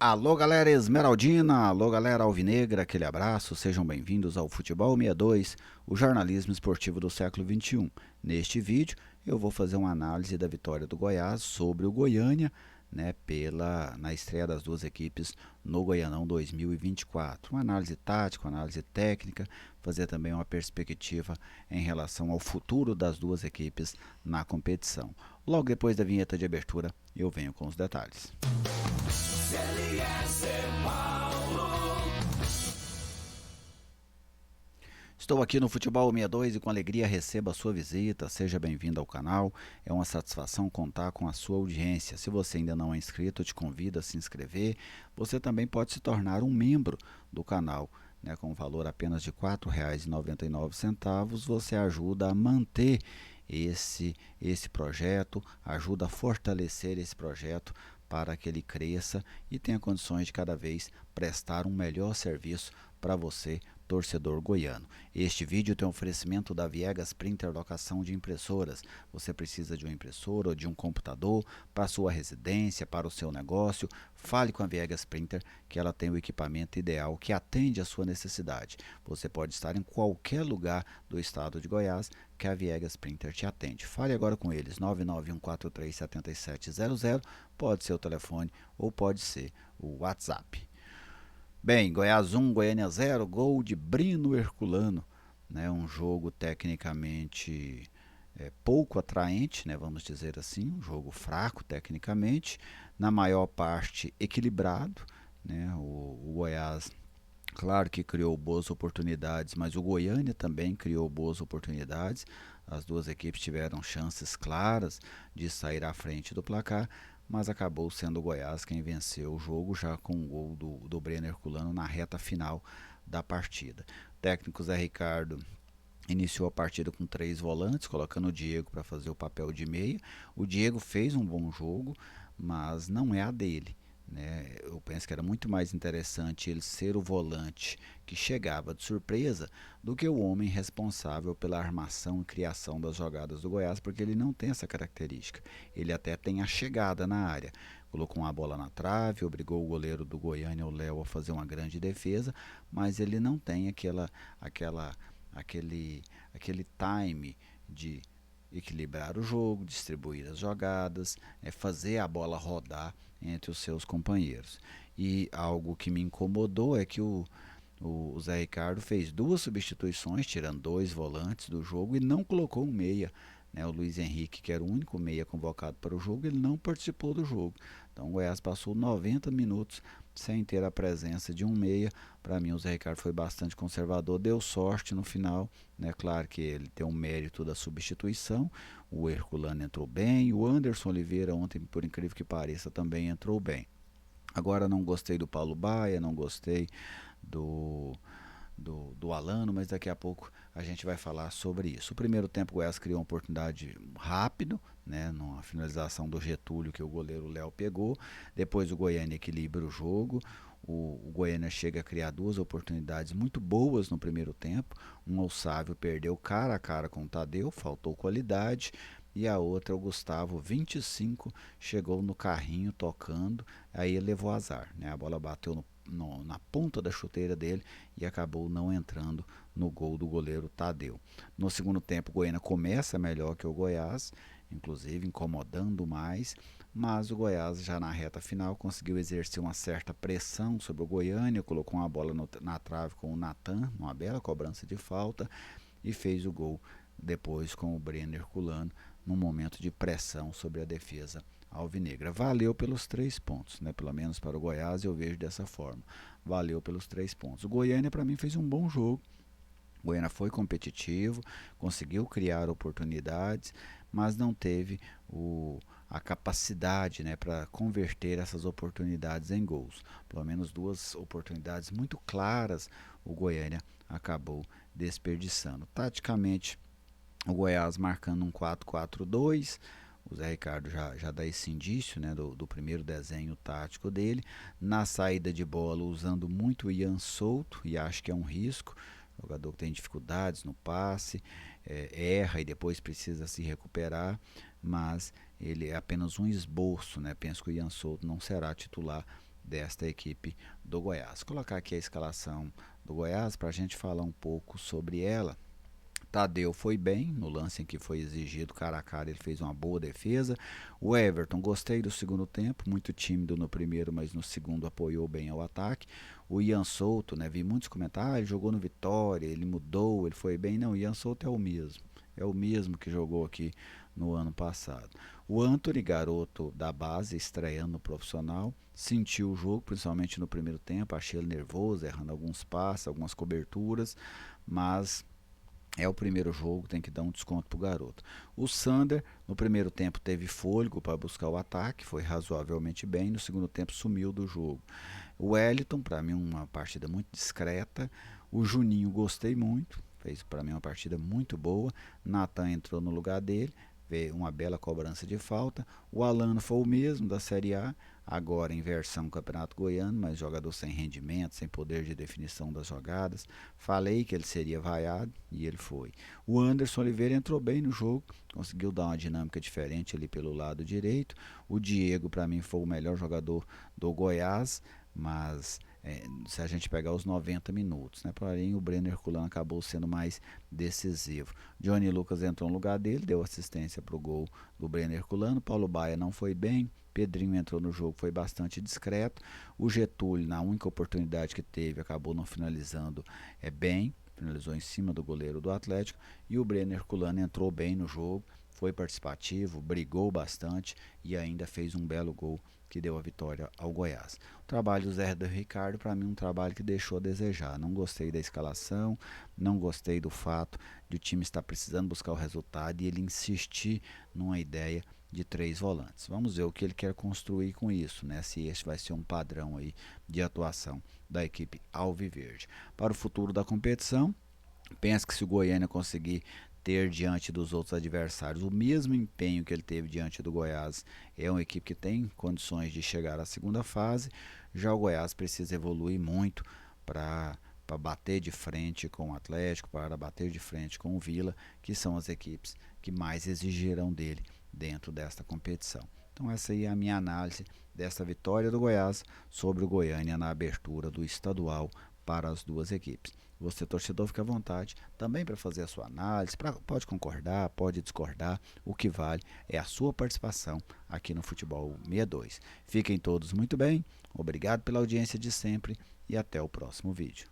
Alô, galera esmeraldina, alô, galera alvinegra, aquele abraço, sejam bem-vindos ao Futebol 62, o jornalismo esportivo do século XXI. Neste vídeo, eu vou fazer uma análise da vitória do Goiás sobre o Goiânia, né, na estreia das duas equipes no Goianão 2024. Uma análise tática, uma análise técnica, fazer também uma perspectiva em relação ao futuro das duas equipes na competição. Logo depois da vinheta de abertura, eu venho com os detalhes. Estou aqui no Futebol 62 e com alegria recebo a sua visita. Seja bem-vindo ao canal. É uma satisfação contar com a sua audiência. Se você ainda não é inscrito, eu te convido a se inscrever. Você também pode se tornar um membro do canal, né, com um valor apenas de R$ 4,99. Você ajuda a manter esse projeto, ajuda a fortalecer esse projeto para que ele cresça e tenha condições de cada vez prestar um melhor serviço para você, torcedor goiano. Este vídeo tem um oferecimento da Viegas Printer Locação de Impressoras. Você precisa de uma impressora ou de um computador para a sua residência, para o seu negócio? Fale com a Viegas Printer que ela tem o equipamento ideal que atende à sua necessidade. Você pode estar em qualquer lugar do estado de Goiás que a Viegas Printer te atende. Fale agora com eles, 991437700, pode ser o telefone ou pode ser o WhatsApp. Bem, Goiás 1, Goiânia 0, gol de Brino Herculano, né? Um jogo tecnicamente pouco atraente, né? Vamos dizer assim, um jogo fraco tecnicamente, na maior parte equilibrado, né? O Goiás, claro que criou boas oportunidades, mas o Goiânia também criou boas oportunidades. As duas equipes tiveram chances claras de sair à frente do placar, mas acabou sendo o Goiás quem venceu o jogo, já com o gol do Breno Herculano na reta final da partida. O técnico Zé Ricardo iniciou a partida com três volantes, colocando o Diego para fazer o papel de meia. O Diego fez um bom jogo, mas não é a dele, né? Eu penso que era muito mais interessante ele ser o volante que chegava de surpresa do que o homem responsável pela armação e criação das jogadas do Goiás, porque ele não tem essa característica. Ele até tem a chegada na área. Colocou uma bola na trave, obrigou o goleiro do Goiânia, o Léo, a fazer uma grande defesa, mas ele não tem aquela aquele time de equilibrar o jogo, distribuir as jogadas, fazer a bola rodar entre os seus companheiros. E algo que me incomodou é que o Zé Ricardo fez duas substituições, tirando dois volantes do jogo, e não colocou um meia. Né? O Luiz Henrique, que era o único meia convocado para o jogo, ele não participou do jogo. Então o Goiás passou 90 minutos sem ter a presença de um meia. Para mim o Zé Ricardo foi bastante conservador, deu sorte no final, né? Claro que ele tem o mérito da substituição. O Herculano entrou bem, o Anderson Oliveira ontem, por incrível que pareça, também entrou bem. Agora não gostei do Paulo Baia, não gostei do do Alano, mas daqui a pouco a gente vai falar sobre isso. O primeiro tempo o Goiás criou uma oportunidade rápido, né, numa finalização do Getúlio que o goleiro Léo pegou. Depois o Goiânia equilibra o jogo. O Goiânia chega a criar duas oportunidades muito boas no primeiro tempo. Uma o Sávio perdeu cara a cara com o Tadeu, faltou qualidade. E a outra, o Gustavo, 25, chegou no carrinho tocando, aí ele levou azar, né? A bola bateu na ponta da chuteira dele e acabou não entrando no gol do goleiro Tadeu. No segundo tempo, o Goiânia começa melhor que o Goiás, inclusive incomodando mais, mas o Goiás já na reta final conseguiu exercer uma certa pressão sobre o Goiânia, colocou uma bola na trave com o Natan, numa bela cobrança de falta, e fez o gol depois com o Breno Herculano num momento de pressão sobre a defesa alvinegra. Valeu pelos 3 pontos, né? Pelo menos para o Goiás eu vejo dessa forma. Valeu pelos 3 pontos. O Goiânia para mim fez um bom jogo. O Goiânia foi competitivo, conseguiu criar oportunidades, mas não teve a capacidade, né, para converter essas oportunidades em gols. Pelo menos duas oportunidades muito claras o Goiânia acabou desperdiçando. Taticamente, o Goiás marcando um 4-4-2. O Zé Ricardo já dá esse indício, né, do primeiro desenho tático dele. Na saída de bola, usando muito o Ian Souto, e acho que é um risco. Jogador que tem dificuldades no passe, erra e depois precisa se recuperar, mas ele é apenas um esboço, né? Penso que o Ian Souto não será titular desta equipe do Goiás. Vou colocar aqui a escalação do Goiás para a gente falar um pouco sobre ela. Tadeu foi bem no lance em que foi exigido cara a cara, ele fez uma boa defesa. O Everton, gostei do segundo tempo, muito tímido no primeiro, mas no segundo apoiou bem ao ataque. O Ian Souto, né, vi muitos comentários, ele jogou no Vitória, ele mudou, ele foi bem. Não, o Ian Souto é o mesmo que jogou aqui no ano passado. O Antony, garoto da base, estreando no profissional, sentiu o jogo, principalmente no primeiro tempo, achei ele nervoso, errando alguns passes, algumas coberturas, mas é o primeiro jogo, tem que dar um desconto pro garoto. O Sander, no primeiro tempo, teve fôlego para buscar o ataque, foi razoavelmente bem. No segundo tempo, sumiu do jogo. O Wellington, para mim, uma partida muito discreta. O Juninho, gostei muito, fez para mim uma partida muito boa. Natan entrou no lugar dele, veio uma bela cobrança de falta. O Alano foi o mesmo da Série A, agora em versão Campeonato Goiano, mas jogador sem rendimento, sem poder de definição das jogadas. Falei que ele seria vaiado e ele foi. O Anderson Oliveira entrou bem no jogo, conseguiu dar uma dinâmica diferente ali pelo lado direito. O Diego, para mim, foi o melhor jogador do Goiás, mas se a gente pegar os 90 minutos, né? Porém, o Breno Herculano acabou sendo mais decisivo. Johnny Lucas entrou no lugar dele, deu assistência para o gol do Breno Herculano. Paulo Baia não foi bem, Pedrinho entrou no jogo, foi bastante discreto. O Getúlio, na única oportunidade que teve, acabou não finalizando bem, finalizou em cima do goleiro do Atlético. E o Breno Herculano entrou bem no jogo, foi participativo, brigou bastante e ainda fez um belo gol que deu a vitória ao Goiás. O trabalho do Zé do Ricardo, para mim, um trabalho que deixou a desejar. Não gostei da escalação, não gostei do fato de o time estar precisando buscar o resultado e ele insistir numa ideia de 3 volantes. Vamos ver o que ele quer construir com isso, né? Se este vai ser um padrão aí de atuação da equipe alviverde. Para o futuro da competição, penso que se o Goiânia conseguir ter diante dos outros adversários o mesmo empenho que ele teve diante do Goiás, é uma equipe que tem condições de chegar à segunda fase. Já o Goiás precisa evoluir muito para bater de frente com o Atlético, para bater de frente com o Vila, que são as equipes que mais exigirão dele dentro desta competição. Então essa aí é a minha análise desta vitória do Goiás sobre o Goiânia na abertura do estadual para as duas equipes. Você, torcedor, fica à vontade também para fazer a sua análise, pode concordar, pode discordar, o que vale é a sua participação aqui no Futebol 62. Fiquem todos muito bem, obrigado pela audiência de sempre e até o próximo vídeo.